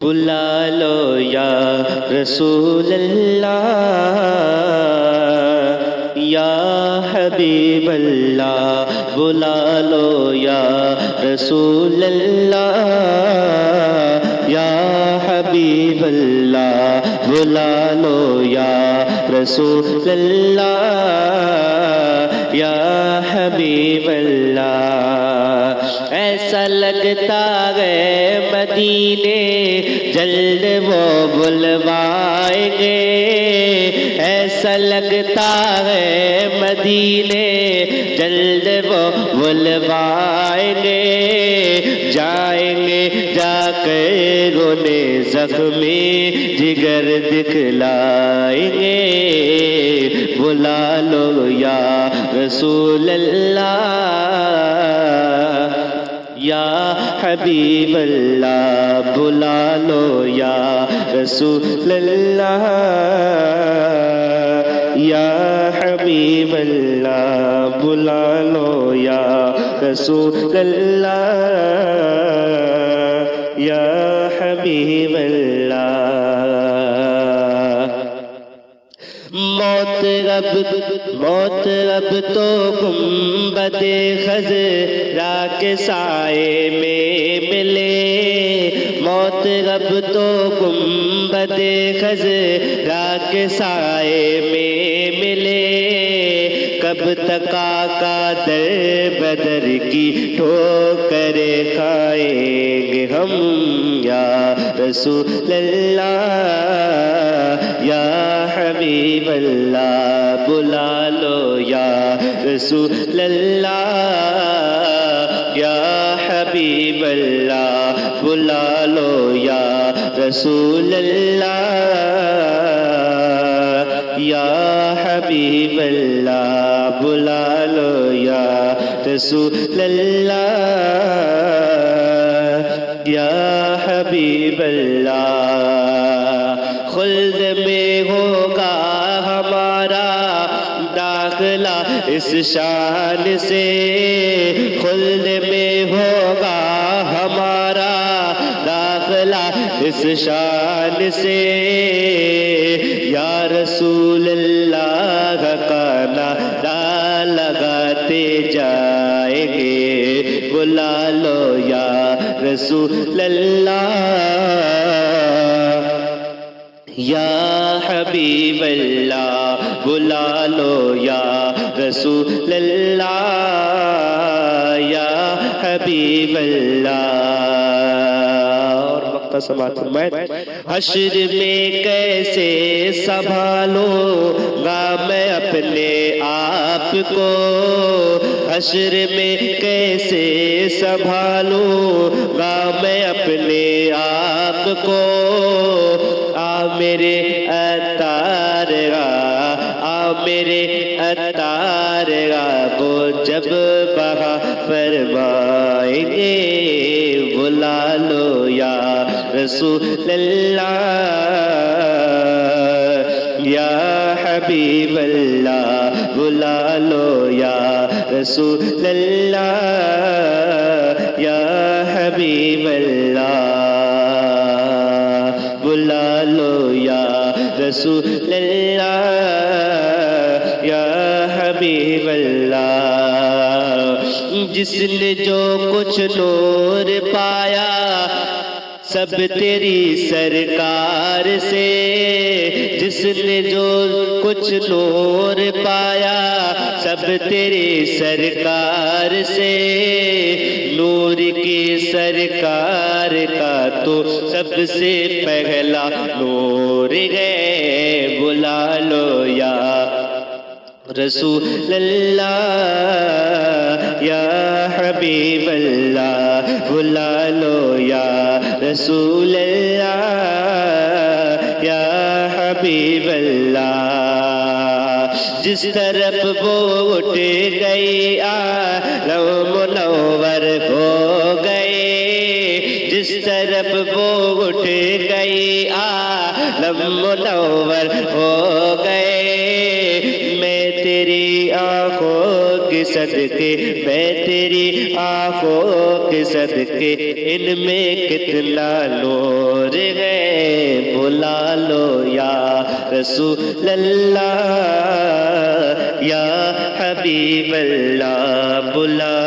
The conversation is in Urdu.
بلا لو یا رسول اللہ یا حبیب اللہ، بلا لو یا رسول اللہ یا حبیب اللہ، بلا لو یا رسول اللہ یا حبیب اللہ۔ ایسا لگتا ہے مدینے جلد وہ بلوائیں گے، ایسا لگتا ہے مدینے جلد وہ بلوائیں گے، جائیں گے جا کر انہیں زخمی جگر دکھلائیں گے، بلا لو یا رسول اللہ یا حبیب اللہ، بلا لو یا رسول اللہ یا حبیب اللہ، بلا لو یا رسول اللہ یا حبیب اللہ۔ موت اب تو گنبد خضرا کے سائے میں ملے، موت اب تو گنبد خضرا کے سائے میں ملے، کب تک آقا در بدر کی ٹھوکریں کھائیں گے ہم، یا رسول اللہ یا حبیب اللہ، بلا لو یا رسول اللہ یا حبیب اللہ، بلا لو یا رسول اللہ یا حبیب اللہ، بلا لو یا رسول اللہ یا حبیب اللہ۔ خلد میں ہوگا ہمارا داخلہ اس شان سے، خلد میں ہوگا ہمارا داخلہ اس شان سے، یا رسول اللہ کا نعرہ لگاتے جائیں گے، بلا لو یا رسول اللہ یا حبیب اللہ، بلا لو یا رسول اللہ یا حبیب اللہ۔ اور وقت سماعت فرمائے، حشر میں کیسے سنبھالوں گا میں اپنے آپ کو، حشر میں کیسے سنبھالوں گا میں اپنے آپ کو، میرے اتار میرے اتار وہ جب بہا فرمائیں گے، بلا لو یا رسول اللہ یا حبیب اللہ، بلا لو یا رسول اللہ یا حبیب اللہ، بلا لو یا رسول اللہ یا حبیب اللہ۔ جس نے جو کچھ نور پایا سب تیری سرکار سے، جس نے جو کچھ نور پایا سب تیری سرکار سے، نور کی سرکار کا تو سب سے پہلا نور ہے، بلا لو یا رسول اللہ یا حبیب اللہ، بلا لو یا رسول اللہ یا حبیب اللہ۔ جس طرف وہ اٹھ گئی عالم منور ہو گئے، جس طرف وہ اٹھ گئی عالم منور ہو گئے، میں تیری آنکھوں کی کے صدقے میں تیری آنکھوں کے صدقے ان میں کتنا نور ہے بلا لو یا رسول اللہ یا حبیب اللہ بلا